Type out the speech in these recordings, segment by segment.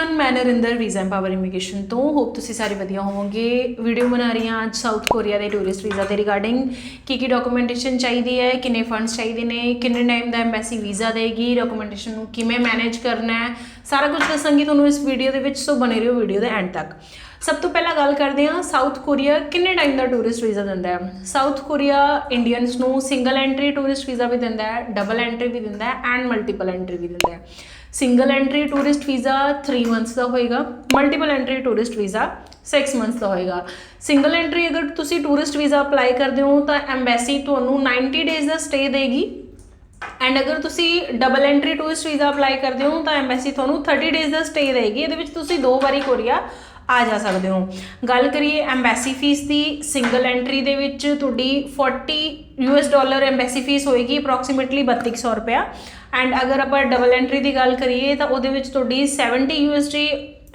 Everyone, मैं Narinder visa empower immigration तो hope तुसी सारे वधिया होवोगे। वीडियो बना रही हाँ अज साउथ कोरिया के टूरिस्ट वीज़ा के रिगार्डिंग की डॉक्यूमेंटेशन चाहिए है, किन्ने फंड्स चाहिए ने, किन्ने टाइम का एम्बैसी वीज़ा देगी, डॉक्यूमेंटेशन को किमें मैनेज करना है, सारा कुछ दसांगी तुहानूं इस वीडियो के सो बने रहो वीडियो के एंड तक। सब तो पहला गल करते हैं साउथ कोरिया किन्ने टाइम का टूरिस्ट वीज़ा दिंदा है। साउथ कोरिया इंडियंस नूं सिंगल एंट्री टूरिस्ट वीज़ा भी दिंदा है, डबल एंट्री भी दिंदा है एंड मल्टीपल एंट्री भी दिंदा है। Single entry tourist visa 3 months का होएगा, multiple entry tourist visa 6 months का होएगा। सिंगल एंट्री अगर तुसी टूरिस्ट वीज़ा अप्लाई करते हो तो एम्बैसी तुहानूं 90 डेज़ का स्टे देगी एंड अगर तुसी double entry tourist visa apply करते हो तो एम्बैसी तुहानूं 30 डेज़ का स्टे देगी। ये तुसी 2 बारी कोरिया आ जा सकते हो। गल करिए एम्बैसी फीस की, सिंगल एंट्री दे विच तुहाडी $40 एम्बैसी फीस होएगी, अप्रॉक्सीमेटली 3200 रुपया। एंड अगर आप डबल एंट्री की गल करिए तो वो $70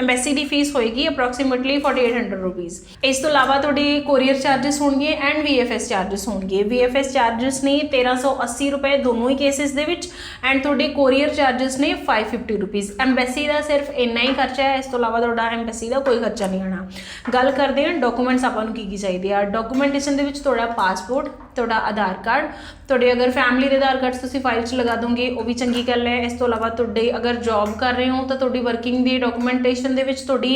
एम्बैसी की फीस होएगी, अप्रॉक्सीमेटली 4800 रुपीज़। इस तो इलावा थोड़े कोरियर चार्जिस होंगे एंड VFS चार्जिस होंगे। VFS चार्जिस ने 1380 रुपए दोनों ही केसिस दे विच एंड थोड़े कोरियर चार्जिस ने 550 रुपीज़। एम्बैसी का सिर्फ इन्ना ही खर्चा है, इस तो इलावा थोड़ा एम्बैसी का कोई खर्चा नहीं आना। गल करते हैं डॉक्यूमेंट्स आपको की चाहिए। डॉक्यूमेंटेशन के थोड़ा पासपोर्ट, थोड़ा आधार कार्ड, थोड़े अगर फैमिली के आधार कार्ड तुम फाइल च लगा दोगे वो भी चंगी गल है। इस तो इलावा थोड़े अगर जॉब कर रहे हो तो थोड़ी वर्किंग की डॉक्यूमेंटेशन थोड़ी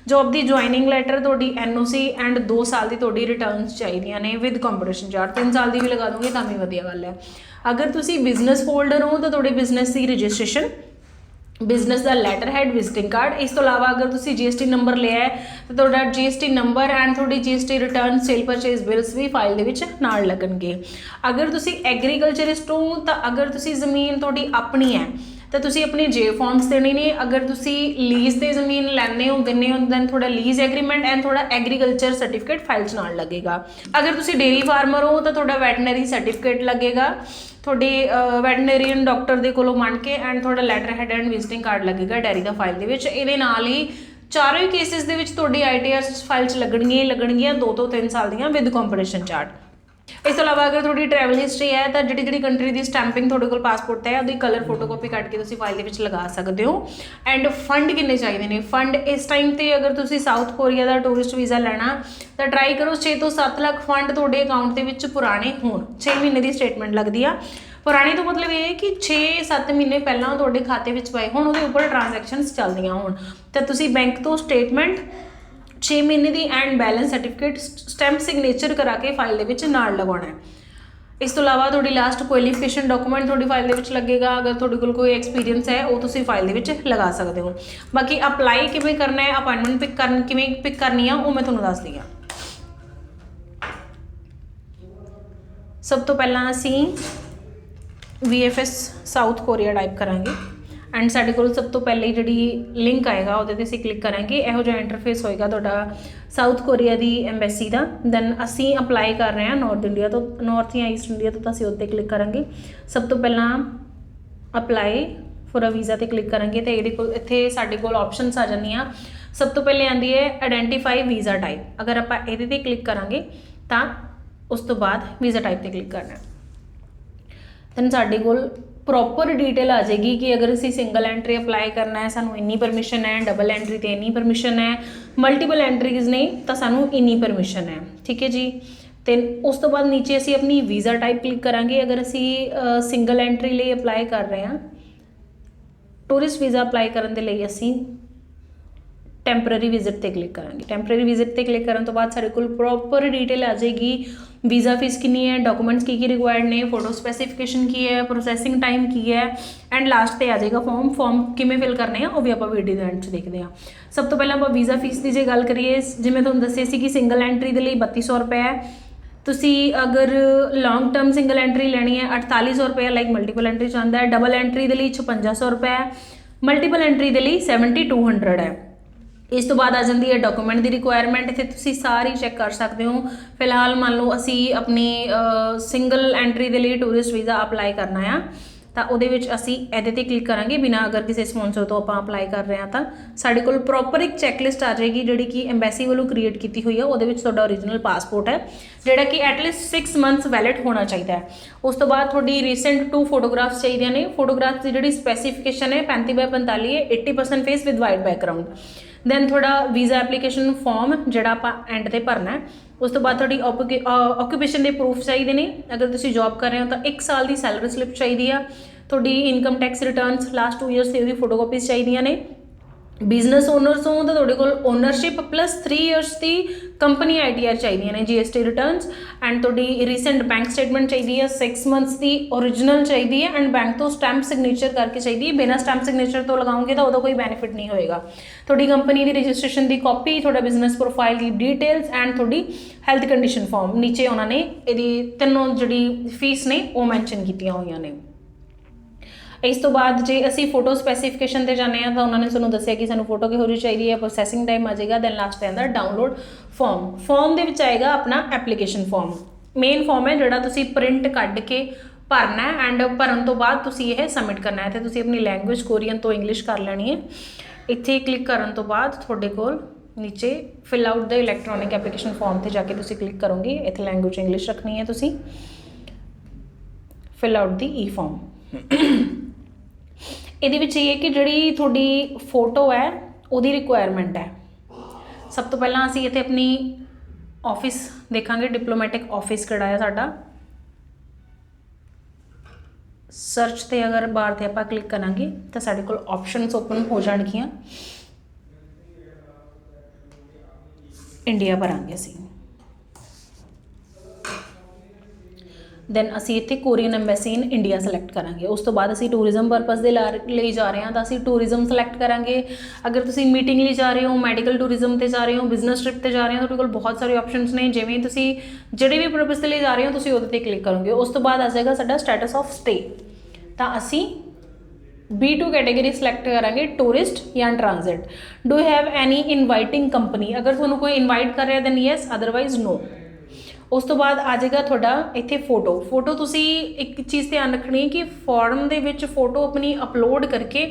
जॉब की ज्वाइनिंग लैटर, थोड़ी NOC एंड 2 साल की थोड़ी रिटर्नस चाहिए ने विद कंपटीशन चार्ट। 3 साल की भी लगा दोगे तो भी वधिया गल है। अगर तुम बिजनेस होल्डर हो तो थोड़े बिजनेस की रजिस्ट्रेशन, बिजनेस का लैटर हैड, विजिटिंग कार्ड। इस तो इलावा अगर तुम GST नंबर लिया है तो थोड़ा GST नंबर एंड थोड़ी GST return, cell purchase bills भी फाइल के नाल लगणगे। अगर तुम एग्रीकल्चरिस्ट हो तो अगर तुम जमीन थोड़ी अपनी है तो तुसी अपने J फॉर्म्स देने ने। अगर तुसी लीज से जमीन लैने हो देने हो दैन थोड़ा लीज एग्रीमेंट एंड थोड़ा एग्रीकल्चर सर्टिफिकेट फाइल्स नाल लगेगा। अगर तुसी डेयरी फार्मर हो तो थोड़ा वैटनरी सर्टिफिकेट लगेगा, थोड़े वैटनरीयन डॉक्टर के कोलों मन के एंड थोड़ा letterhead and visiting card लगेगा डेयरी का फाइल के। ये नाल ही चारों ही केसिस के थोड़ी ITR फाइल्स लगणगियां 2 तो 3 साल दियां विद कंपटीशन चार्ट। इस तो इलावा अगर थोड़ी ट्रैवल हिस्ट्री है तो जी कंट्री की स्टैंपिंग थोड़े को पासपोर्ट है वो कलर फोटोकॉपी कट के तुम फाइल के लगा सकते हो। एंड फंड किन्ने चाहिए ने। फंड इस टाइम पर अगर तुम साउथ कोरिया का टूरिस्ट वीज़ा लेना तो ट्राई करो 6 तो 7 लाख फंड थोड़े अकाउंट के पुराने होण। 6 महीने की स्टेटमेंट लगती है। पुरानी तो मतलब ये है कि 6-7 महीने पहला थोड़े खाते में पाए होण, उहदे उपर ट्रांजैक्शनस चलदियां होण तो तुसीं बैंक तो स्टेटमेंट 6 महीने की and balance certificate stamp signature करा के फाइल के नाल लगवाना है। इस तो इलावा थोड़ी लास्ट क्वालिफिकेशन डॉक्यूमेंट थोड़ी फाइल के लगेगा। अगर थोड़े कोई एक्सपीरियंस है वो तुम फाइल के लगा सकते हो। बाकी अप्लाई किमें करना है, अपॉइंटमेंट किमें पिक करनी है वो मैं तुम्हें दस दी। सब तो पहला असीं VFS साउथ कोरिया टाइप करांगे एंड साडे कोल सब तो पहले जी लिंक आएगा वो क्लिक करांगे। यहो जिहा इंटरफेस होएगा तुहाडा साउथ कोरिया की एम्बैसी का। दैन असी अप्लाई कर रहे हैं नॉर्थ इंडिया तो, नॉर्थ या ईस्ट इंडिया तो असीं उत्ते क्लिक करांगे। सब तो पहला अप्लाई फॉर अ वीज़ा ते क्लिक करांगे तो ये इत्थे साडे कोल ऑप्शनस आ जांदियां। सब तो पहले आंदी है आइडेंटिफाई वीज़ा टाइप। अगर आपां इहदे ते क्लिक करांगे तो उस तो बाद वीज़ा टाइप ते क्लिक करना। दैन साडे कोल प्रॉपर डिटेल आ जाएगी कि अगर असी सिंगल एंट्री अप्लाई करना है सानू इन्नी परमिशन है, डबल एंट्री तो इन्नी परमिशन है, मल्टीपल एंट्रीज ने तो सानू इन्नी परमिशन है। ठीक है जी। तो उस तो बाद नीचे असी अपनी वीज़ा टाइप क्लिक करांगे। अगर असी सिंगल एंट्री लिए अप्लाई कर रहे हैं, टूरिस्ट वीज़ा अप्लाई करने के लिए असी टैंपररी विजिट पर क्लिक करांगे। टैंपररी विजिट पर क्लिक करने तो बाद साढ़े कोल प्रॉपर डिटेल आ जाएगी। वीज़ा फीस कितनी है, डॉक्यूमेंट्स की रिक्वायर्ड ने, फोटो स्पैसीफिकेशन की है, प्रोसैसिंग टाइम की है एंड लास्ट पे आ जाएगा फॉर्म किमें फिल करने हैं वो भी आप वीडियो के एंड देखते हैं। सब तो पहले आप वीज़ा फीस की जो गल करिए जिवें तुहानूं दस्सिया सी कि सिंगल एंट्री के लिए 3200 रुपये है। तुसी अगर लॉन्ग टर्म सिंगल एंट्री लेनी है 4800 रुपये लाइक मल्टीपल एंट्री चाहता है। डबल एंट्री के लिए 5600 रुपये है, मल्टीपल एंट्री के लिए 7200 है। इस तो बाद आ जाती है डॉक्यूमेंट की रिक्वायरमेंट। इतने तुसी सारी चैक कर सकते हो। फिलहाल मान लो असी अपनी सिंगल एंट्री के लिए टूरिस्ट वीज़ा अप्लाई करना है ਤਾਂ ਉਹਦੇ ਵਿੱਚ ਅਸੀਂ ਇਹਦੇ ਤੇ ਕਲਿੱਕ ਕਰਾਂਗੇ ਬਿਨਾਂ ਅਗਰ ਕਿਸੇ ਸਪਾਂਸਰ ਤੋਂ ਆਪਾਂ ਅਪਲਾਈ ਕਰ ਰਹੇ ਹਾਂ ਤਾਂ ਸਾਡੇ ਕੋਲ ਪ੍ਰੋਪਰ ਇੱਕ ਚੈੱਕਲਿਸਟ ਆ ਜਾਏਗੀ ਜਿਹੜੀ ਕਿ ਐਮਬੈਸੀ ਵੱਲੋਂ ਕ੍ਰੀਏਟ ਕੀਤੀ ਹੋਈ ਹੈ। ਉਹਦੇ ਵਿੱਚ ਤੁਹਾਡਾ ਓਰੀਜਨਲ ਪਾਸਪੋਰਟ ਹੈ ਜਿਹੜਾ ਕਿ ਐਟਲੀਸਟ 6 ਮੰਥਸ ਵੈਲਿਡ ਹੋਣਾ ਚਾਹੀਦਾ ਹੈ। ਉਸ ਤੋਂ ਬਾਅਦ ਤੁਹਾਡੀ ਰੀਸੈਂਟ 2 ਫੋਟੋਗ੍ਰਾਫਸ ਚਾਹੀਦੀਆਂ ਨੇ। ਫੋਟੋਗ੍ਰਾਫਸ ਦੀ ਜਿਹੜੀ ਸਪੈਸੀਫਿਕੇਸ਼ਨ ਹੈ 35x45 ਹੈ, 80% face with white background. Then ਤੁਹਾਡਾ ਵੀਜ਼ਾ ਐਪਲੀਕੇਸ਼ਨ ਫਾਰਮ ਜਿਹੜਾ ਆਪਾਂ ਐਂਡ ਤੇ ਭਰਨਾ ਹੈ। ਉਸ ਤੋਂ ਬਾਅਦ ਤੁਹਾਡੀ ਆਕੂਪੇਸ਼ਨ ਦੇ ਪ੍ਰੂਫ ਚਾਹੀਦੇ ਨੇ। ਅਗਰ ਤੁਸੀਂ ਜੌਬ ਕਰ ਰਹੇ ਹੋ ਤਾਂ 1 ਸਾਲ ਦੀ ਸੈਲਰੀ ਸਲਿੱਪ ਚਾਹੀਦੀ ਆ। ਤੁਹਾਡੀ income tax returns last 2 years ਦੀ ਉਹਦੀ ਫੋਟੋਕਾਪੀਜ਼ ਚਾਹੀਦੀਆਂ ਨੇ। ਬਿਜ਼ਨਸ ਓਨਰਸ ਹੋ ਤਾਂ ਤੁਹਾਡੇ ਕੋਲ ਓਨਰਸ਼ਿਪ ਪਲੱਸ 3 ਇਅਰਸ ਦੀ ਕੰਪਨੀ ITR ਚਾਹੀਦੀਆਂ ਨੇ, GST ਰਿਟਰਨਸ। ਐਂਡ ਤੁਹਾਡੀ ਰੀਸੈਂਟ ਬੈਂਕ ਸਟੇਟਮੈਂਟ ਚਾਹੀਦੀ ਹੈ, 6 ਮੰਥਸ ਦੀ ਓਰੀਜਨਲ ਚਾਹੀਦੀ ਹੈ। ਐਂਡ ਬੈਂਕ ਤੋਂ ਸਟੈਂਪ ਸਿਗਨੇਚਰ ਕਰਕੇ ਚਾਹੀਦੀ ਹੈ। ਬਿਨਾਂ ਸਟੈਂਪ ਸਿਗਨੇਚਰ ਤੋਂ ਲਗਾਓਗੇ ਤਾਂ ਉਹਦਾ ਕੋਈ ਬੈਨੀਫਿਟ ਨਹੀਂ ਹੋਏਗਾ। ਤੁਹਾਡੀ ਕੰਪਨੀ ਦੀ ਰਜਿਸਟ੍ਰੇਸ਼ਨ ਦੀ ਕਾਪੀ, ਤੁਹਾਡਾ business profile the details and ਤੁਹਾਡੀ ਹੈਲਥ ਕੰਡੀਸ਼ਨ ਫਾਰਮ। ਨੀਚੇ ਉਹਨਾਂ ਨੇ ਇਹਦੀ ਤਿੰਨੋਂ ਜਿਹੜੀ ਫੀਸ ਨੇ ਉਹ ਮੈਂਸ਼ਨ ਕੀਤੀਆਂ ਹੋਈਆਂ ਨੇ। ਇਸ ਤੋਂ ਬਾਅਦ ਜੇ ਅਸੀਂ ਫੋਟੋ ਸਪੈਸੀਫਿਕੇਸ਼ਨ ਤੇ ਜਾਂਦੇ ਹਾਂ ਤਾਂ ਉਹਨਾਂ ਨੇ ਸਾਨੂੰ ਦੱਸਿਆ ਕਿ ਸਾਨੂੰ ਫੋਟੋ ਕਿਹੋ ਜਿਹੀ ਚਾਹੀਦੀ ਹੈ, ਪ੍ਰੋਸੈਸਿੰਗ ਟਾਈਮ ਆ ਜਾਏਗਾ। ਦੈਨ ਲਾਸਟ ਆਉਂਦਾ ਡਾਊਨਲੋਡ ਫਾਰਮ। ਫਾਰਮ ਦੇ ਵਿੱਚ ਆਏਗਾ ਆਪਣਾ ਐਪਲੀਕੇਸ਼ਨ ਫਾਰਮ। ਮੇਨ ਫਾਰਮ ਹੈ ਜਿਹੜਾ ਤੁਸੀਂ ਪ੍ਰਿੰਟ ਕੱਢ ਕੇ ਭਰਨਾ ਹੈ ਐਂਡ ਭਰਨ ਤੋਂ ਬਾਅਦ ਤੁਸੀਂ ਇਹ ਸਬਮਿਟ ਕਰਨਾ ਹੈ। ਤੇ ਤੁਸੀਂ ਆਪਣੀ ਲੈਂਗੁਏਜ ਕੋਰੀਅਨ ਤੋਂ ਇੰਗਲਿਸ਼ ਕਰ ਲੈਣੀ ਹੈ। ਇੱਥੇ ਕਲਿੱਕ ਕਰਨ ਤੋਂ ਬਾਅਦ ਤੁਹਾਡੇ ਕੋਲ ਨੀਚੇ ਫਿਲ ਆਊਟ ਦਾ ਇਲੈਕਟ੍ਰੋਨਿਕ ਐਪਲੀਕੇਸ਼ਨ ਫਾਰਮ ਤੇ ਜਾ ਕੇ ਤੁਸੀਂ ਕਲਿੱਕ ਕਰੋਗੇ। ਇੱਥੇ ਲੈਂਗੁਏਜ ਇੰਗਲਿਸ਼ ਰੱਖਣੀ ਹੈ। ਤੁਸੀਂ fill out the E farm. ਇਹਦੇ ਵਿੱਚ ਇਹ ਹੈ ਕਿ ਜਿਹੜੀ ਤੁਹਾਡੀ ਫੋਟੋ ਹੈ ਉਹਦੀ ਰਿਕੁਆਇਰਮੈਂਟ ਹੈ। ਸਭ ਤੋਂ ਪਹਿਲਾਂ ਅਸੀਂ ਇੱਥੇ ਆਪਣੀ ਆਫਿਸ ਦੇਖਾਂਗੇ, ਡਿਪਲੋਮੈਟਿਕ ਆਫਿਸ ਕਿਹੜਾ ਹੈ ਸਾਡਾ। ਸਰਚ ਤੇ ਅਗਰ ਬਾਹਰ ਤੇ ਆਪਾਂ ਕਲਿੱਕ ਕਰਾਂਗੇ ਤਾਂ ਸਾਡੇ ਕੋਲ ਆਪਸ਼ਨਸ ਓਪਨ ਹੋ ਜਾਣਗੀਆਂ। ਇੰਡੀਆ ਭਰਾਂਗੇ ਅਸੀਂ। ਦੈਨ ਅਸੀਂ ਇੱਥੇ Korean embassy in India select ਕਰਾਂਗੇ। ਉਸ ਤੋਂ ਬਾਅਦ ਅਸੀਂ ਟੂਰਿਜ਼ਮ ਪਰਪਸ ਦੇ ਲਈ ਜਾ ਰਹੇ ਹਾਂ ਤਾਂ ਅਸੀਂ ਟੂਰਿਜ਼ਮ ਸਿਲੈਕਟ ਕਰਾਂਗੇ। ਅਗਰ ਤੁਸੀਂ ਮੀਟਿੰਗ ਲਈ ਜਾ ਰਹੇ ਹੋ, ਮੈਡੀਕਲ ਟੂਰਿਜ਼ਮ ਤੇ ਜਾ ਰਹੇ ਹੋ, ਬਿਜ਼ਨਸ ਟ੍ਰਿਪ ਤੇ ਜਾ ਰਹੇ ਹੋ, ਤੁਹਾਡੇ ਕੋਲ ਬਹੁਤ ਸਾਰੇ ਆਪਸ਼ਨਸ ਨੇ। ਜਿਵੇਂ ਤੁਸੀਂ ਜਿਹੜੇ ਵੀ ਪਰਪਸ ਦੇ ਲਈ ਜਾ ਰਹੇ ਹੋ ਤੁਸੀਂ ਉਹਦੇ ਤੇ ਕਲਿੱਕ ਕਰੋਗੇ। ਉਸ ਤੋਂ ਬਾਅਦ ਆ ਜਾਏਗਾ ਸਾਡਾ ਸਟੇਟਸ ਆਫ ਸਟੇ। ਤਾਂ ਅਸੀਂ B2 ਕੈਟੇਗਰੀ ਸਿਲੈਕਟ ਕਰਾਂਗੇ, ਟੂਰਿਸਟ ਜਾਂ transit. Do have any inviting company. ਅਗਰ ਤੁਹਾਨੂੰ ਕੋਈ ਇਨਵਾਈਟ ਕਰ ਰਿਹਾ ਦੈਨ ਯੈਸ, ਅਦਰਵਾਈਜ਼ ਨੋ। ਉਸ ਤੋਂ ਬਾਅਦ ਆ ਜਾਏਗਾ ਤੁਹਾਡਾ ਇੱਥੇ ਫੋਟੋ ਤੁਸੀਂ ਇੱਕ ਚੀਜ਼ ਧਿਆਨ ਰੱਖਣੀ ਹੈ ਕਿ ਫਾਰਮ ਦੇ ਵਿੱਚ ਫੋਟੋ ਆਪਣੀ ਅਪਲੋਡ ਕਰਕੇ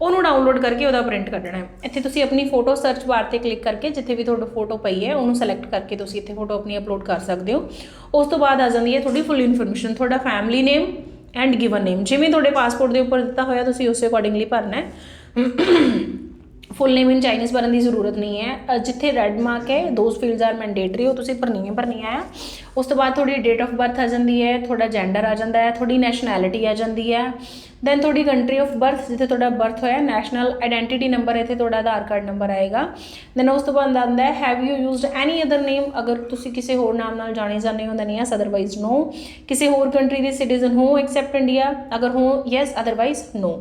ਉਹਨੂੰ ਡਾਊਨਲੋਡ ਕਰਕੇ ਉਹਦਾ ਪ੍ਰਿੰਟ ਕੱਢਣਾ ਹੈ। ਇੱਥੇ ਤੁਸੀਂ ਆਪਣੀ ਫੋਟੋ ਸਰਚ ਬਾਰ ਤੇ ਕਲਿੱਕ ਕਰਕੇ ਜਿੱਥੇ ਵੀ ਤੁਹਾਡੀ ਫੋਟੋ ਪਈ ਹੈ ਉਹਨੂੰ ਸਿਲੈਕਟ ਕਰਕੇ ਤੁਸੀਂ ਇੱਥੇ ਫੋਟੋ ਆਪਣੀ ਅਪਲੋਡ ਕਰ ਸਕਦੇ ਹੋ। ਉਸ ਤੋਂ ਬਾਅਦ ਆ ਜਾਂਦੀ ਹੈ ਤੁਹਾਡੀ ਫੁੱਲ ਇਨਫੋਰਮੇਸ਼ਨ, ਤੁਹਾਡਾ ਫੈਮਿਲੀ ਨੇਮ ਐਂਡ ਗਿਵਨ ਨੇਮ। ਜਿਵੇਂ ਤੁਹਾਡੇ ਪਾਸਪੋਰਟ ਦੇ ਉੱਪਰ ਦਿੱਤਾ ਹੋਇਆ ਤੁਸੀਂ ਉਸੇ ਅਕੋਰਡਿੰਗਲੀ ਭਰਨਾ ਹੈ। ਫੁੱਲ ਨੇਮ ਇਨ ਚਾਈਨੀਜ਼ ਭਰਨ ਦੀ ਜ਼ਰੂਰਤ ਨਹੀਂ ਹੈ। ਜਿੱਥੇ ਰੈਡ ਮਾਰਕ ਹੈ ਦੋਜ਼ ਫੀਲਡਸ ਆਰ ਮੈਂਡੇਟਰੀ, ਉਹ ਤੁਸੀਂ ਭਰਨੀਆਂ ਆ। ਉਸ ਤੋਂ ਬਾਅਦ ਤੁਹਾਡੀ ਡੇਟ ਆਫ ਬਰਥ ਆ ਜਾਂਦੀ ਹੈ, ਤੁਹਾਡਾ ਜੈਂਡਰ ਆ ਜਾਂਦਾ ਹੈ, ਤੁਹਾਡੀ ਨੈਸ਼ਨੈਲਿਟੀ ਆ ਜਾਂਦੀ ਹੈ। ਦੈਨ ਤੁਹਾਡੀ ਕੰਟਰੀ ਆਫ ਬਰਥ, ਜਿੱਥੇ ਤੁਹਾਡਾ ਬਰਥ ਹੋਇਆ, ਨੈਸ਼ਨਲ ਆਈਡੈਂਟੀਟੀ ਨੰਬਰ, ਇੱਥੇ ਤੁਹਾਡਾ ਆਧਾਰ ਕਾਰਡ ਨੰਬਰ ਆਏਗਾ। ਦੈਨ ਉਸ ਤੋਂ ਬਾਅਦ ਆਉਂਦਾ ਹੈ have you used any other name. ਅਗਰ ਤੁਸੀਂ ਕਿਸੇ ਹੋਰ ਨਾਮ ਨਾਲ ਜਾਣੇ ਜਾਂਦੇ ਹੋ ਤਾਂ ਯੈਸ, ਅਦਰਵਾਈਜ਼ ਨੋ। ਕਿਸੇ ਹੋਰ ਕੰਟਰੀ ਦੇ ਸਿਟੀਜ਼ਨ ਹੋ ਐਕਸੈਪਟ ਇੰਡੀਆ, ਅਗਰ ਹੋ ਯੈਸ, ਅਦਰਵਾਈਜ਼ ਨੋ।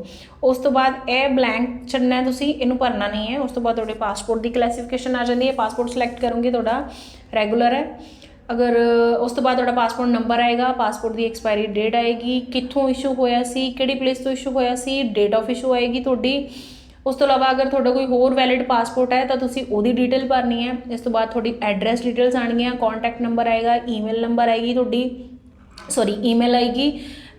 ਉਸ ਤੋਂ ਬਾਅਦ ਇਹ ਬਲੈਂਕ ਛੱਡਣਾ ਹੈ, ਤੁਸੀਂ ਇਹਨੂੰ ਭਰਨਾ ਨਹੀਂ ਹੈ। ਉਸ ਤੋਂ ਬਾਅਦ ਤੁਹਾਡੇ ਪਾਸਪੋਰਟ ਦੀ ਕਲਾਸੀਫਿਕੇਸ਼ਨ ਆ ਜਾਂਦੀ ਹੈ। ਪਾਸਪੋਰਟ ਸਿਲੈਕਟ ਕਰੋਗੇ ਤੁਹਾਡਾ ਰੈਗੂਲਰ ਹੈ। ਅਗਰ ਉਸ ਤੋਂ ਬਾਅਦ ਤੁਹਾਡਾ ਪਾਸਪੋਰਟ ਨੰਬਰ ਆਏਗਾ, ਪਾਸਪੋਰਟ ਦੀ ਐਕਸਪਾਇਰੀ ਡੇਟ ਆਏਗੀ, ਕਿੱਥੋਂ ਇਸ਼ੂ ਹੋਇਆ ਸੀ, ਕਿਹੜੀ ਪਲੇਸ ਤੋਂ ਇਸ਼ੂ ਹੋਇਆ ਸੀ, ਡੇਟ ਆਫ ਇਸ਼ੂ ਆਏਗੀ ਤੁਹਾਡੀ। ਉਸ ਤੋਂ ਇਲਾਵਾ ਅਗਰ ਤੁਹਾਡਾ ਕੋਈ ਹੋਰ ਵੈਲਿਡ ਪਾਸਪੋਰਟ ਹੈ ਤਾਂ ਤੁਸੀਂ ਉਹਦੀ ਡਿਟੇਲ ਭਰਨੀ ਹੈ। ਇਸ ਤੋਂ ਬਾਅਦ ਤੁਹਾਡੀ ਐਡਰੈਸ ਡਿਟੇਲਸ ਆਉਣਗੀਆਂ, ਕੌਂਟੈਕਟ ਨੰਬਰ ਆਏਗਾ, ਈਮੇਲ ਨੰਬਰ ਆਏਗੀ ਤੁਹਾਡੀ, ਈਮੇਲ ਆਏਗੀ।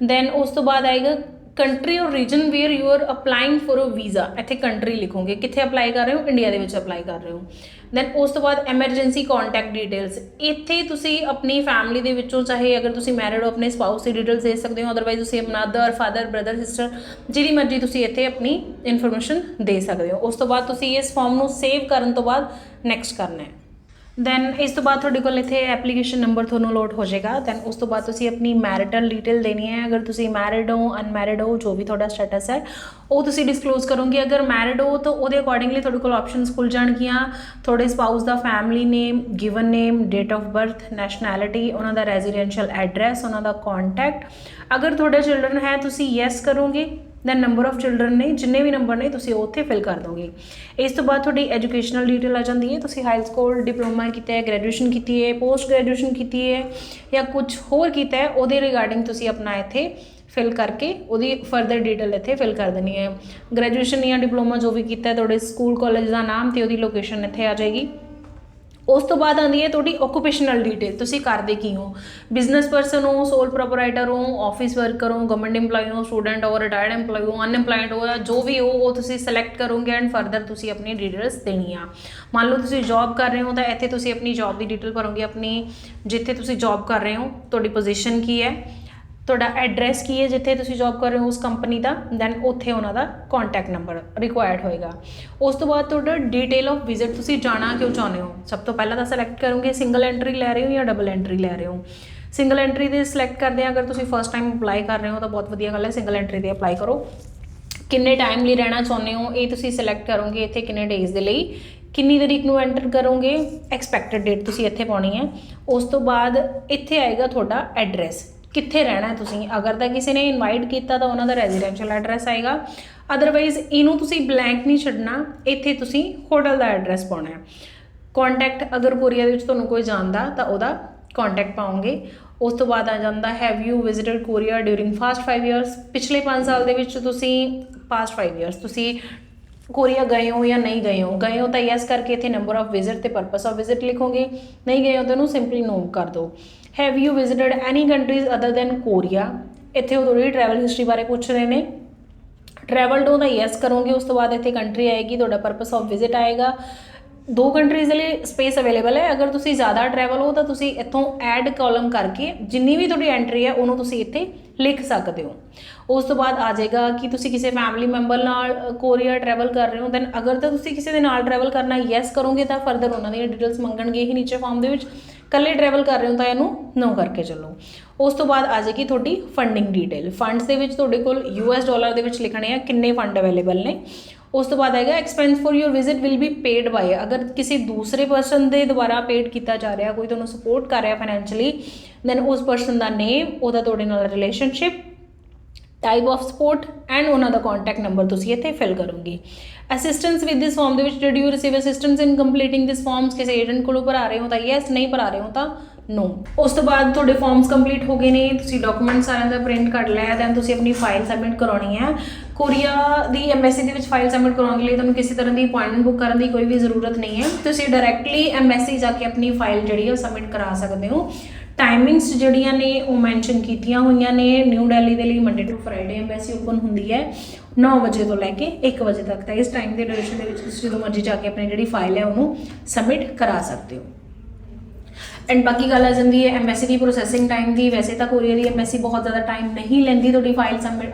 ਦੈਨ ਉਸ ਤੋਂ ਬਾਅਦ ਆਏਗਾ country or region where you are applying for a visa. ਇੱਥੇ ਕੰਟਰੀ ਲਿਖੋਗੇ, ਕਿੱਥੇ ਅਪਲਾਈ ਕਰ ਰਹੇ ਹੋ, ਇੰਡੀਆ ਦੇ ਵਿੱਚ ਅਪਲਾਈ ਕਰ ਰਹੇ ਹੋ। ਦੈਨ ਉਸ ਤੋਂ ਬਾਅਦ ਐਮਰਜੈਂਸੀ ਕੌਂਟੈਕਟ ਡਿਟੇਲਸ। ਇੱਥੇ ਤੁਸੀਂ ਆਪਣੀ ਫੈਮਿਲੀ ਦੇ ਵਿੱਚੋਂ ਚਾਹੇ ਅਗਰ ਤੁਸੀਂ ਮੈਰਿਡ ਹੋ ਆਪਣੇ ਸਪਾਊਸ ਦੀ ਡਿਟੇਲਸ ਦੇ ਸਕਦੇ ਹੋ, ਅਦਰਵਾਈਜ਼ ਤੁਸੀਂ ਮਦਰ, ਫਾਦਰ, ਬ੍ਰਦਰ, ਸਿਸਟਰ ਜਿਹਦੀ ਮਰਜ਼ੀ ਤੁਸੀਂ ਇੱਥੇ ਆਪਣੀ ਇਨਫੋਰਮੇਸ਼ਨ ਦੇ ਸਕਦੇ ਹੋ। ਉਸ ਤੋਂ ਬਾਅਦ ਤੁਸੀਂ ਇਸ ਫਾਰਮ ਨੂੰ ਸੇਵ ਕਰਨ ਤੋਂ ਬਾਅਦ ਨੈਕਸਟ ਕਰਨਾ ਹੈ। ਦੈਨ ਇਸ ਤੋਂ ਬਾਅਦ ਤੁਹਾਡੇ ਕੋਲ ਇੱਥੇ ਐਪਲੀਕੇਸ਼ਨ ਨੰਬਰ ਤੁਹਾਨੂੰ ਲੋਡ ਹੋ ਜਾਏਗਾ। ਦੈਨ ਉਸ ਤੋਂ ਬਾਅਦ ਤੁਸੀਂ ਆਪਣੀ ਮੈਰਿਟਲ ਡਿਟੇਲ ਦੇਣੀ ਹੈ। ਅਗਰ ਤੁਸੀਂ ਮੈਰਿਡ ਹੋ, ਅਨਮੈਰਿਡ ਹੋ, ਜੋ ਵੀ ਤੁਹਾਡਾ ਸਟੇਟਸ ਹੈ ਉਹ ਤੁਸੀਂ ਡਿਸਕਲੋਜ਼ ਕਰੋਗੇ। ਅਗਰ ਮੈਰਿਡ ਹੋ ਤਾਂ ਉਹਦੇ ਅਕੋਰਡਿੰਗਲੀ ਤੁਹਾਡੇ ਕੋਲ ਆਪਸ਼ਨਸ ਖੁੱਲ੍ਹ ਜਾਣਗੀਆਂ। ਤੁਹਾਡੇ spouse the family name, given name, date of birth, nationality, ਉਹਨਾਂ ਦਾ ਰੈਜ਼ੀਡੈਂਸ਼ੀਅਲ ਐਡਰੈਸ, ਉਹਨਾਂ ਦਾ ਕੌਂਟੈਕਟ। ਅਗਰ ਤੁਹਾਡੇ ਚਿਲਡਰਨ ਹੈ ਤੁਸੀਂ ਯੈਸ ਕਰੋਗੇ। ਦੈਨ ਨੰਬਰ ਆਫ ਚਿਲਡਰਨ ਨੇ, ਜਿੰਨੇ ਵੀ ਨੰਬਰ ਨੇ ਤੁਸੀਂ ਉਹ ਉੱਥੇ ਫਿਲ ਕਰ ਦੋਗੇ। ਇਸ ਤੋਂ ਬਾਅਦ ਤੁਹਾਡੀ ਐਜੂਕੇਸ਼ਨਲ ਡਿਟੇਲ ਆ ਜਾਂਦੀ ਹੈ। ਤੁਸੀਂ ਹਾਈ ਸਕੂਲ ਡਿਪਲੋਮਾ ਕੀਤਾ ਹੈ, ਗ੍ਰੈਜੂਏਸ਼ਨ ਕੀਤੀ ਹੈ, ਪੋਸਟ ਗ੍ਰੈਜੂਏਸ਼ਨ ਕੀਤੀ ਹੈ ਜਾਂ ਕੁਝ ਹੋਰ ਕੀਤਾ ਹੈ, ਉਹਦੇ ਰਿਗਾਰਡਿੰਗ ਤੁਸੀਂ ਆਪਣਾ ਇੱਥੇ ਫਿਲ ਕਰਕੇ ਉਹਦੀ ਫਰਦਰ ਡਿਟੇਲ ਇੱਥੇ ਫਿਲ ਕਰ ਦੇਣੀ ਹੈ। ਗ੍ਰੈਜੂਏਸ਼ਨ ਜਾਂ ਡਿਪਲੋਮਾ ਜੋ ਵੀ ਕੀਤਾ ਹੈ, ਤੁਹਾਡੇ ਸਕੂਲ ਕਾਲਜ ਦਾ ਨਾਮ ਅਤੇ ਉਹਦੀ ਲੋਕੇਸ਼ਨ ਇੱਥੇ ਆ ਜਾਏਗੀ। ਉਸ ਤੋਂ ਬਾਅਦ ਆਉਂਦੀ ਹੈ ਤੁਹਾਡੀ ਓਕੂਪੇਸ਼ਨਲ ਡਿਟੇਲ, ਤੁਸੀਂ ਕਰਦੇ ਕੀ ਹੋ, ਬਿਜ਼ਨਸ ਪਰਸਨ ਹੋ, ਸੋਲ ਪ੍ਰੋਪਰਾਈਟਰ ਹੋ, ਆਫਿਸ ਵਰਕਰ ਹੋ, ਗਵਰਨਮੈਂਟ EMPLOYE ਹੋ, ਸਟੂਡੈਂਟ ਹੋ, ਰਿਟਾਇਰਡ EMPLOYE ਹੋ, ਅਨਐਮਪਲਾਇਡ ਹੋ, ਜੋ ਵੀ ਹੋ ਉਹ ਤੁਸੀਂ ਸਿਲੈਕਟ ਕਰੋਗੇ ਐਂਡ ਫਰਦਰ ਤੁਸੀਂ ਆਪਣੀ ਡਿਟੇਲਸ ਦੇਣੀ ਆ। ਮੰਨ ਲਓ ਤੁਸੀਂ ਜੌਬ ਕਰ ਰਹੇ ਹੋ ਤਾਂ ਇੱਥੇ ਤੁਸੀਂ ਆਪਣੀ ਜੌਬ ਦੀ ਡਿਟੇਲ ਭਰੋਗੇ, ਆਪਣੀ ਜਿੱਥੇ ਤੁਸੀਂ ਜੌਬ ਕਰ ਰਹੇ ਹੋ ਤੁਹਾਡੀ ਪੋਜੀਸ਼ਨ ਕੀ ਹੈ, ਤੁਹਾਡਾ ਐਡਰੈਸ ਕੀ ਹੈ ਜਿੱਥੇ ਤੁਸੀਂ ਜੌਬ ਕਰ ਰਹੇ ਹੋ ਉਸ ਕੰਪਨੀ ਦਾ, ਦੈਨ ਉੱਥੇ ਉਹਨਾਂ ਦਾ ਕੰਟੈਕਟ ਨੰਬਰ ਰਿਕੁਆਇਰਡ ਹੋਏਗਾ। ਉਸ ਤੋਂ ਬਾਅਦ ਤੁਹਾਡਾ ਡਿਟੇਲ ਆਫ ਵਿਜ਼ਿਟ, ਤੁਸੀਂ ਜਾਣਾ ਕਿਉਂ ਚਾਹੁੰਦੇ ਹੋ, ਸਭ ਤੋਂ ਪਹਿਲਾਂ ਤਾਂ ਸਿਲੈਕਟ ਕਰੋਗੇ ਸਿੰਗਲ ਐਂਟਰੀ ਲੈ ਰਹੇ ਹੋ ਜਾਂ ਡਬਲ ਐਂਟਰੀ ਲੈ ਰਹੇ ਹੋ। ਸਿੰਗਲ ਐਂਟਰੀ ਦੇ ਸਿਲੈਕਟ ਕਰਦੇ ਆ, ਅਗਰ ਤੁਸੀਂ ਫਸਟ ਟਾਈਮ ਅਪਲਾਈ ਕਰ ਰਹੇ ਹੋ ਤਾਂ ਬਹੁਤ ਵਧੀਆ ਗੱਲ ਹੈ, ਸਿੰਗਲ ਐਂਟਰੀ 'ਤੇ ਅਪਲਾਈ ਕਰੋ। ਕਿੰਨੇ ਟਾਈਮ ਲਈ ਰਹਿਣਾ ਚਾਹੁੰਦੇ ਹੋ ਇਹ ਤੁਸੀਂ ਸਿਲੈਕਟ ਕਰੋਗੇ, ਇੱਥੇ ਕਿੰਨੇ ਡੇਜ਼ ਦੇ ਲਈ, ਕਿੰਨੀ ਤਰੀਕ ਨੂੰ ਐਂਟਰ ਕਰੋਗੇ, ਐਕਸਪੈਕਟਡ ਡੇਟ ਤੁਸੀਂ ਇੱਥੇ ਪਾਉਣੀ ਹੈ। ਉਸ ਤੋਂ ਬਾਅਦ ਇੱਥੇ ਆਏਗਾ ਤੁਹਾਡਾ ਐਡਰੈਸ, ਕਿੱਥੇ ਰਹਿਣਾ ਹੈ ਤੁਸੀਂ, ਅਗਰ ਤਾਂ ਕਿਸੇ ਨੇ ਇਨਵਾਈਟ ਕੀਤਾ ਤਾਂ ਉਹਨਾਂ ਦਾ ਰੈਜ਼ੀਡੈਂਸ਼ੀਅਲ ਐਡਰੈਸ ਆਏਗਾ, ਅਦਰਵਾਈਜ਼ ਇਹਨੂੰ ਤੁਸੀਂ ਬਲੈਂਕ ਨਹੀਂ ਛੱਡਣਾ, ਇੱਥੇ ਤੁਸੀਂ ਹੋਟਲ ਦਾ ਐਡਰੈਸ ਪਾਉਣਾ ਹੈ। ਕੰਟੈਕਟ, ਅਗਰ ਕੋਰੀਆ ਦੇ ਵਿੱਚ ਤੁਹਾਨੂੰ ਕੋਈ ਜਾਣਦਾ ਤਾਂ ਉਹਦਾ ਕੰਟੈਕਟ ਪਾਓਗੇ। ਉਸ ਤੋਂ ਬਾਅਦ ਆ ਜਾਂਦਾ have you visited Korea during fast 5 years, ਪਿਛਲੇ 5 ਸਾਲ ਦੇ ਵਿੱਚ ਤੁਸੀਂ ਪਾਸਟ 5 ਇਅਰਸ ਤੁਸੀਂ ਕੋਰੀਆ ਗਏ ਹੋ ਜਾਂ ਨਹੀਂ ਗਏ ਹੋ ਤਾਂ ਯੈਸ ਕਰਕੇ ਇੱਥੇ ਨੰਬਰ ਆਫ ਵਿਜ਼ਿਟ ਤੇ ਪਰਪਸ ਆਫ ਵਿਜ਼ਿਟ ਲਿਖੋਗੇ, ਨਹੀਂ ਗਏ ਹੋ ਤਾਂ ਉਹਨੂੰ ਸਿੰਪਲੀ ਨੋ ਕਰ ਦਿਓ। Have you visited any countries other than Korea, ਇੱਥੇ ਉਹ ਥੋੜੀ ਟਰੈਵਲ ਹਿਸਟਰੀ ਬਾਰੇ ਪੁੱਛ ਰਹੇ ਨੇ, ਟਰੈਵਲਡ ਹੋ ਤਾਂ ਯੈਸ ਕਰੋਗੇ। ਉਸ ਤੋਂ ਬਾਅਦ ਇੱਥੇ ਕੰਟਰੀ ਆਏਗੀ, ਤੁਹਾਡਾ ਪਰਪਸ ਆਫ ਵਿਜ਼ਿਟ ਆਏਗਾ। 2 ਕੰਟਰੀਜ਼ ਦੇ ਲਈ ਸਪੇਸ ਅਵੇਲੇਬਲ ਹੈ, ਅਗਰ ਤੁਸੀਂ ਜ਼ਿਆਦਾ ਟਰੈਵਲ ਹੋ ਤਾਂ ਤੁਸੀਂ ਇੱਥੋਂ ਐਡ ਕਾਲਮ ਕਰਕੇ ਜਿੰਨੀ ਵੀ ਤੁਹਾਡੀ ਐਂਟਰੀ ਹੈ ਉਹਨੂੰ ਤੁਸੀਂ ਇੱਥੇ ਲਿਖ ਸਕਦੇ ਹੋ। ਉਸ ਤੋਂ ਬਾਅਦ ਆ ਜਾਏਗਾ ਕਿ ਤੁਸੀਂ ਕਿਸੇ ਫੈਮਿਲੀ ਮੈਂਬਰ ਨਾਲ ਕੋਰੀਆ ਟਰੈਵਲ ਕਰ ਰਹੇ ਹੋ, ਦੈਨ ਅਗਰ ਤਾਂ ਤੁਸੀਂ ਕਿਸੇ ਦੇ ਨਾਲ ਟਰੈਵਲ ਕਰਨਾ ਯੈਸ ਕਰੋਗੇ ਤਾਂ ਫਰਦਰ ਉਹਨਾਂ ਦੀਆਂ ਡਿਟੇਲਸ ਮੰਗਣਗੇ ਹੀ ਨੀਚੇ ਫਾਰਮ ਦੇ ਵਿੱਚ। ਇਕੱਲੇ ਟਰੈਵਲ ਕਰ ਰਹੇ ਹੋ ਤਾਂ ਇਹਨੂੰ ਨੋ ਕਰਕੇ ਚੱਲੋ। ਉਸ ਤੋਂ ਬਾਅਦ ਆ ਜਾਏਗੀ ਤੁਹਾਡੀ ਫੰਡਿੰਗ ਡਿਟੇਲ, ਫੰਡਸ ਦੇ ਵਿੱਚ ਤੁਹਾਡੇ ਕੋਲ US$ ਦੇ ਵਿੱਚ ਲਿਖਣੇ ਆ ਕਿੰਨੇ ਫੰਡ ਅਵੇਲੇਬਲ ਨੇ। ਉਸ ਤੋਂ ਬਾਅਦ ਆਏਗਾ expense for your visit will be paid by, ਅਗਰ ਕਿਸੇ ਦੂਸਰੇ ਪਰਸਨ ਦੇ ਦੁਆਰਾ ਪੇਡ ਕੀਤਾ ਜਾ ਰਿਹਾ, ਕੋਈ ਤੁਹਾਨੂੰ ਸਪੋਰਟ ਕਰ ਰਿਹਾ ਫਾਈਨੈਂਸ਼ੀਅਲੀ, ਦੈਨ ਉਸ ਪਰਸਨ ਦਾ ਨੇਮ, ਉਹਦਾ ਤੁਹਾਡੇ ਨਾਲ relationship, type of support and ਉਹਨਾਂ ਦਾ ਕੰਟੈਕਟ ਨੰਬਰ ਤੁਸੀਂ ਇੱਥੇ ਫਿਲ ਕਰੋਗੇ। ਅਸਿਸਟੈਂਸ ਵਿਦ ਦਿਸ ਫਾਰਮ ਦੇ ਵਿੱਚ did you receive assistance in ਕੰਪਲੀਟਿੰਗ this farms, ਕਿਸੇ ਏਜੰਟ ਕੋਲੋਂ ਭਰਾ ਰਹੇ ਹੋ ਤਾਂ ਯੈਸ, ਨਹੀਂ ਭਰਾ ਰਹੇ ਹੋ ਤਾਂ ਨੋ। ਉਸ ਤੋਂ ਬਾਅਦ ਤੁਹਾਡੇ ਫਾਰਮਸ ਕੰਪਲੀਟ ਹੋ ਗਏ ਨੇ, ਤੁਸੀਂ ਡਾਕੂਮੈਂਟ ਸਾਰਿਆਂ ਦਾ ਪ੍ਰਿੰਟ ਕੱਢ ਲਿਆ, ਦੈਨ ਤੁਸੀਂ ਆਪਣੀ ਫਾਈਲ ਸਬਮਿਟ ਕਰਾਉਣੀ ਹੈ। ਕੋਰੀਆ ਦੀ ਐਮਬੈਸੀ ਦੇ ਵਿੱਚ ਫਾਈਲ ਸਬਮਿਟ ਕਰਾਉਣ ਲਈ ਤੁਹਾਨੂੰ ਕਿਸੇ ਤਰ੍ਹਾਂ ਦੀ ਅਪਾਇੰਟਮੈਂਟ ਬੁੱਕ ਕਰਨ ਦੀ ਕੋਈ ਵੀ ਜ਼ਰੂਰਤ ਨਹੀਂ ਹੈ, ਤੁਸੀਂ ਡਾਇਰੈਕਟਲੀ ਐਮਬੈਸੀ ਜਾ ਕੇ ਆਪਣੀ ਫਾਈਲ ਜਿਹੜੀ ਹੈ ਉਹ ਸਬਮਿਟ ਕਰਾ ਸਕਦੇ ਹੋ। ਟਾਈਮਿੰਗਸ ਜਿਹੜੀਆਂ ਨੇ ਉਹ ਮੈਂਸ਼ਨ ਕੀਤੀਆਂ ਹੋਈਆਂ ਨੇ। ਨਿਊ ਦਿੱਲੀ ਦੇ ਲਈ Monday to Friday embassy open ਹੁੰਦੀ ਹੈ 9 ਵਜੇ ਤੋਂ ਲੈ ਕੇ 1 ਵਜੇ ਤੱਕ, ਤਾਂ ਇਸ ਟਾਈਮ ਦੇ ਡਿਊਰੇਸ਼ਨ ਦੇ ਵਿੱਚ ਤੁਸੀਂ ਜਦੋਂ ਮਰਜ਼ੀ ਜਾ ਕੇ ਆਪਣੀ ਜਿਹੜੀ ਫਾਈਲ ਹੈ ਉਹਨੂੰ ਸਬਮਿਟ ਕਰਾ ਸਕਦੇ ਹੋ। ਐਂਡ ਬਾਕੀ ਗੱਲ ਆ ਜਾਂਦੀ ਹੈ ਐਮਬੈਸੀ ਦੀ ਪ੍ਰੋਸੈਸਿੰਗ ਟਾਈਮ ਦੀ। ਵੈਸੇ ਤਾਂ ਕੋਰੀਆ ਦੀ ਐਮਬੈਸੀ ਬਹੁਤ ਜ਼ਿਆਦਾ ਟਾਈਮ ਨਹੀਂ ਲੈਂਦੀ ਤੁਹਾਡੀ ਫਾਈਲ ਸਬਮਿਟ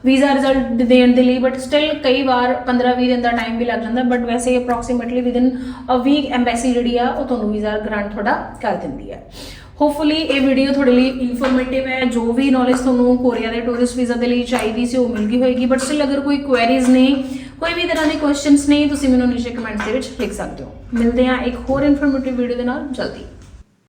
ਵੀਜ਼ਾ ਰਿਜ਼ਲਟ ਦੇਣ ਦੇ ਲਈ, ਬਟ ਸਟਿਲ ਕਈ ਵਾਰ 15-20 ਦਿਨ ਦਾ ਟਾਈਮ ਵੀ ਲੱਗ ਜਾਂਦਾ, ਬਟ ਵੈਸੇ approximately within a week embassy ਜਿਹੜੀ ਆ ਉਹ ਤੁਹਾਨੂੰ ਵੀਜ਼ਾ ਗ੍ਰਾਂਟ ਤੁਹਾਡਾ ਕਰ ਦਿੰਦੀ ਹੈ। ਹੋਪਫੁਲੀ ਇਹ ਵੀਡੀਓ ਤੁਹਾਡੇ ਲਈ ਇਨਫੋਰਮੇਟਿਵ ਹੈ, ਜੋ ਵੀ ਨੌਲੇਜ ਤੁਹਾਨੂੰ ਕੋਰੀਆ ਦੇ ਟੂਰਿਸਟ ਵੀਜ਼ਾ ਦੇ ਲਈ ਚਾਹੀਦੀ ਸੀ ਉਹ ਮਿਲ ਗਈ ਹੋਏਗੀ, ਬਟ ਸਟਿਲ ਅਗਰ ਕੋਈ ਕੁਐਰੀਜ਼ ਨੇ, ਕੋਈ ਵੀ ਤਰ੍ਹਾਂ ਦੇ ਕੁਐਸਚਨਸ ਨੇ, ਤੁਸੀਂ ਮੈਨੂੰ ਨੀਚੇ ਕਮੈਂਟਸ ਦੇ ਵਿੱਚ ਲਿਖ ਸਕਦੇ ਹੋ। ਮਿਲਦੇ ਹਾਂ ਇੱਕ ਹੋਰ ਇਨਫੋਰਮੇਟਿਵ ਵੀਡੀਓ ਦੇ ਨਾਲ ਜਲਦੀ।